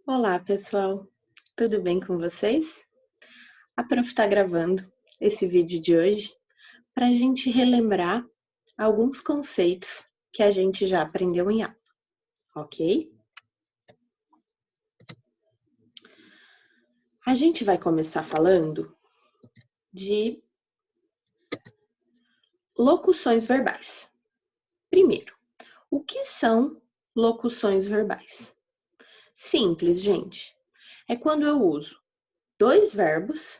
Olá, pessoal. Tudo bem com vocês? A prof está gravando esse vídeo de hoje para a gente relembrar alguns conceitos que a gente já aprendeu em aula, ok? A gente vai começar falando de locuções verbais. Primeiro, o que são locuções verbais? Simples, gente. É quando eu uso dois verbos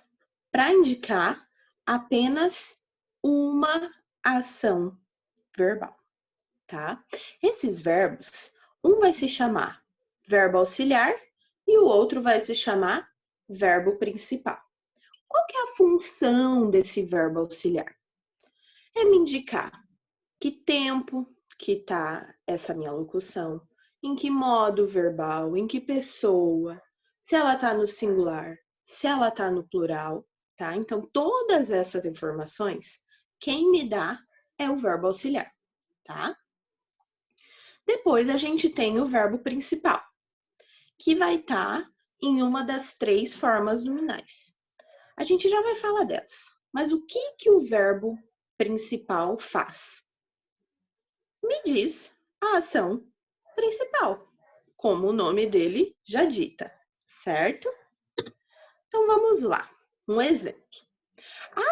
para indicar apenas uma ação verbal, tá? Esses verbos, um vai se chamar verbo auxiliar e o outro vai se chamar verbo principal. Qual que é a função desse verbo auxiliar? É me indicar que tempo que tá essa minha locução, em que modo verbal, em que pessoa, se ela tá no singular, se ela tá no plural, tá? Então, todas essas informações, quem me dá é o verbo auxiliar, tá? Depois a gente tem o verbo principal, que vai estar em uma das três formas nominais. A gente já vai falar delas, mas o que o verbo principal faz? Me diz a ação principal, como o nome dele já dita, certo? Então vamos lá, um exemplo.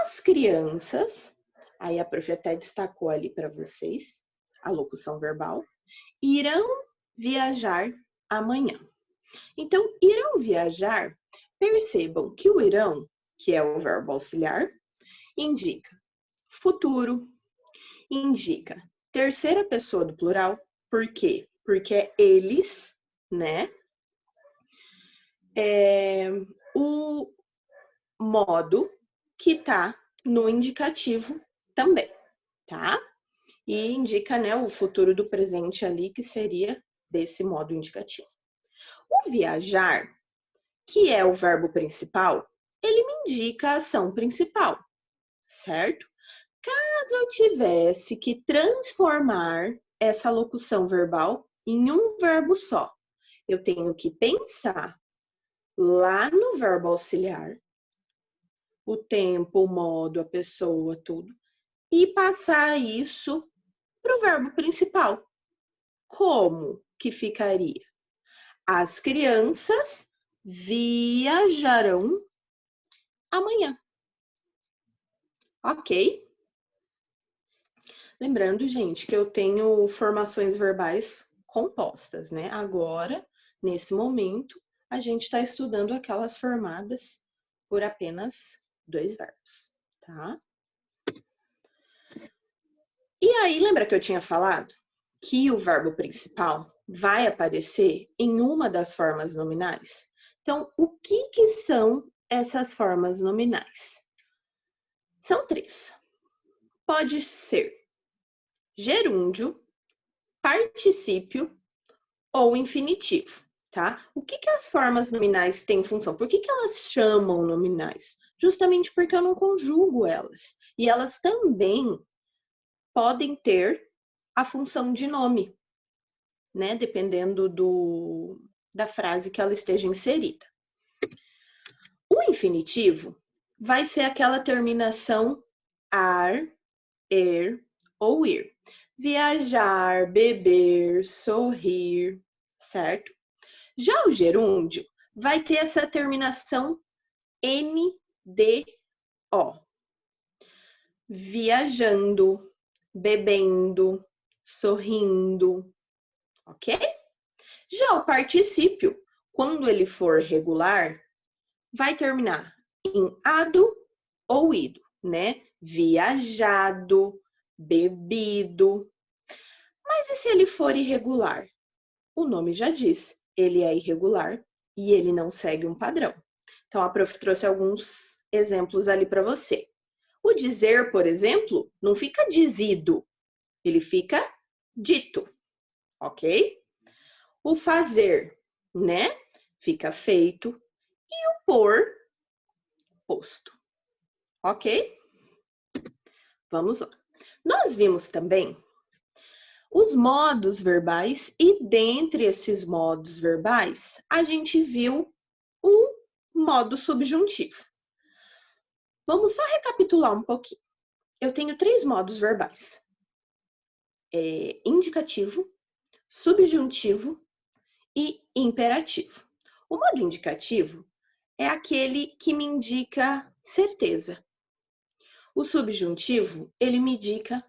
As crianças, aí a prof até destacou ali para vocês, a locução verbal, irão viajar amanhã. Então, irão viajar, percebam que o irão, que é o verbo auxiliar, indica futuro, indica terceira pessoa do plural. Por quê? Porque é eles, né? É o modo que tá no indicativo também, tá? E indica, né, o futuro do presente ali, que seria desse modo indicativo. O viajar, que é o verbo principal, ele me indica a ação principal, certo? Caso eu tivesse que transformar essa locução verbal em um verbo só, eu tenho que pensar lá no verbo auxiliar, o tempo, o modo, a pessoa, tudo, e passar isso para o verbo principal. Como que ficaria? As crianças viajarão amanhã. Ok? Lembrando, gente, que eu tenho formações verbais compostas, né? Agora, nesse momento, a gente está estudando aquelas formadas por apenas dois verbos, tá? E aí, lembra que eu tinha falado que o verbo principal vai aparecer em uma das formas nominais? Então, o que são essas formas nominais? São três. Pode ser gerúndio, particípio ou infinitivo, tá? O que as formas nominais têm função? Por que elas chamam nominais? Justamente porque eu não conjugo elas. E elas também podem ter a função de nome, né? Dependendo da frase que ela esteja inserida. O infinitivo vai ser aquela terminação ar, er ou ir. Viajar, beber, sorrir, certo? Já o gerúndio vai ter essa terminação NDO. Viajando, bebendo, sorrindo, ok? Já o particípio, quando ele for regular, vai terminar em ado ou ido, né? Viajado, bebido. Mas e se ele for irregular? O nome já diz, ele é irregular e ele não segue um padrão. Então, a prof trouxe alguns exemplos ali para você. O dizer, por exemplo, não fica dizido, ele fica dito, ok? O fazer, né? Fica feito. E o pôr, posto, ok? Vamos lá. Nós vimos também os modos verbais e dentre esses modos verbais, a gente viu o modo subjuntivo. Vamos só recapitular um pouquinho. Eu tenho 3 modos verbais. Indicativo, subjuntivo e imperativo. O modo indicativo é aquele que me indica certeza. O subjuntivo, ele me indica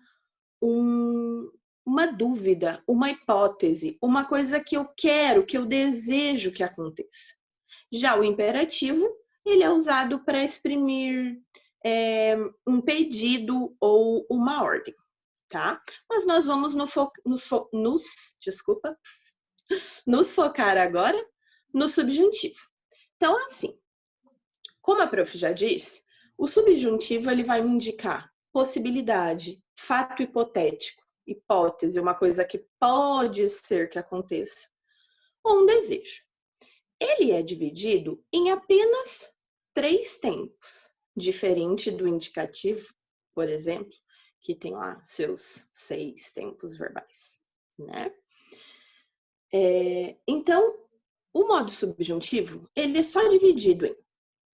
uma dúvida, uma hipótese, uma coisa que eu quero, que eu desejo que aconteça. Já o imperativo, ele é usado para exprimir um pedido ou uma ordem, tá? Mas nós vamos nos focar agora no subjuntivo. Então, assim, como a prof já disse, o subjuntivo ele vai me indicar possibilidade, fato hipotético, hipótese, uma coisa que pode ser que aconteça, ou um desejo. Ele é dividido em apenas 3 tempos, diferente do indicativo, por exemplo, que tem lá seus 6 tempos verbais, né? Então, o modo subjuntivo, ele é só dividido em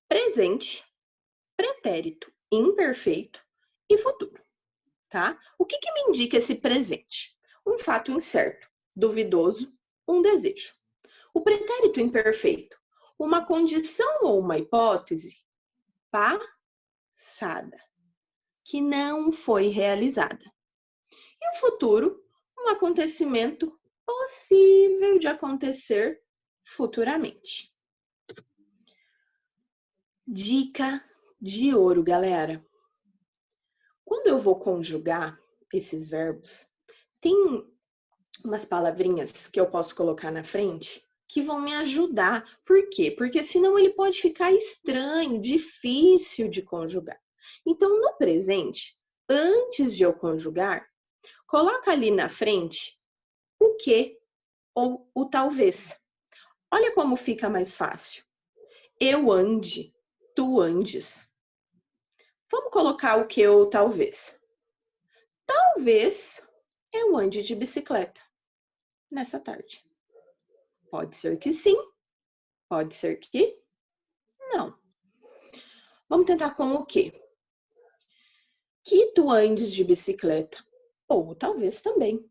presente, pretérito imperfeito e futuro, tá? O que me indica esse presente? Um fato incerto, duvidoso, um desejo. O pretérito imperfeito, uma condição ou uma hipótese passada, que não foi realizada. E o futuro, um acontecimento possível de acontecer futuramente. Dica de ouro, galera. Quando eu vou conjugar esses verbos, tem umas palavrinhas que eu posso colocar na frente que vão me ajudar. Por quê? Porque senão ele pode ficar estranho, difícil de conjugar. Então, no presente, antes de eu conjugar, coloca ali na frente o que ou o talvez. Olha como fica mais fácil. Eu ande, tu andes. Vamos colocar o que ou talvez. Talvez eu ande de bicicleta nessa tarde. Pode ser que sim, pode ser que não. Vamos tentar com o quê? Que tu andes de bicicleta. Ou talvez também.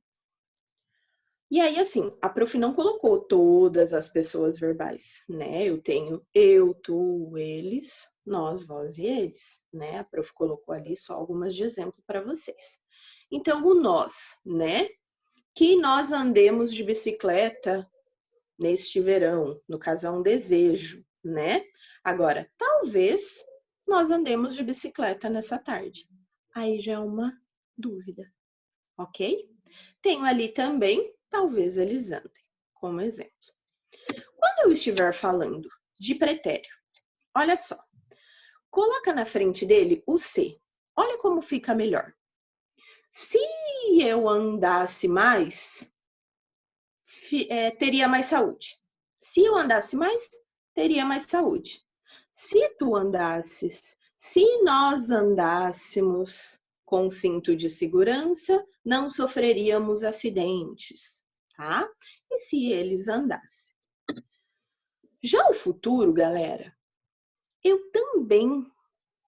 E aí, assim, a prof não colocou todas as pessoas verbais, né? Eu tenho eu, tu, eles, nós, vós e eles, né? A prof colocou ali só algumas de exemplo para vocês. Então, o nós, né? Que nós andemos de bicicleta neste verão, no caso é um desejo, né? Agora, talvez nós andemos de bicicleta nessa tarde. Aí já é uma dúvida, ok? Tenho ali também, talvez eles andem, como exemplo. Quando eu estiver falando de pretérito, olha só, coloca na frente dele o se. Olha como fica melhor. Se eu andasse mais, teria mais saúde. Se eu andasse mais, teria mais saúde. Se tu andasses, se nós andássemos com cinto de segurança, não sofreríamos acidentes, tá? E se eles andassem? Já o futuro, galera, eu também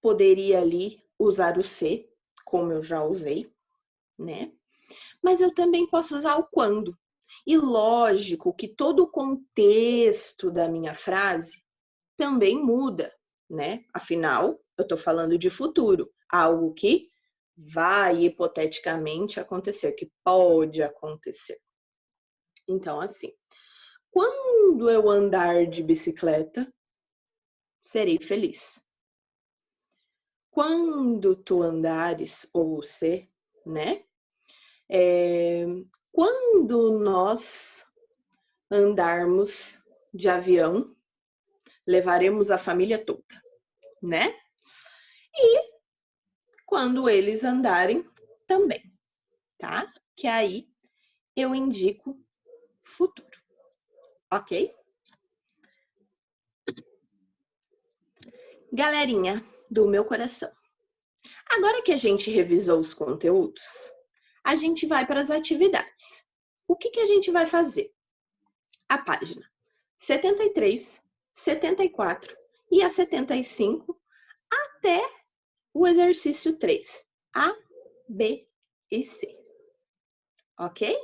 poderia ali usar o se, como eu já usei, né? Mas eu também posso usar o quando. E lógico que todo o contexto da minha frase também muda, né? Afinal, eu estou falando de futuro, algo que vai hipoteticamente acontecer, que pode acontecer. Então, assim, quando eu andar de bicicleta, serei feliz. Quando tu andares, ou você, né? Quando nós andarmos de avião, levaremos a família toda, né? E quando eles andarem também, tá? Que aí eu indico futuro, ok? Galerinha do meu coração, agora que a gente revisou os conteúdos, a gente vai para as atividades. O que a gente vai fazer? A página 73, 74 e a 75 até o exercício 3, A, B e C. Ok?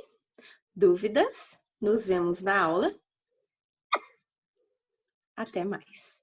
Dúvidas? Nos vemos na aula. Até mais.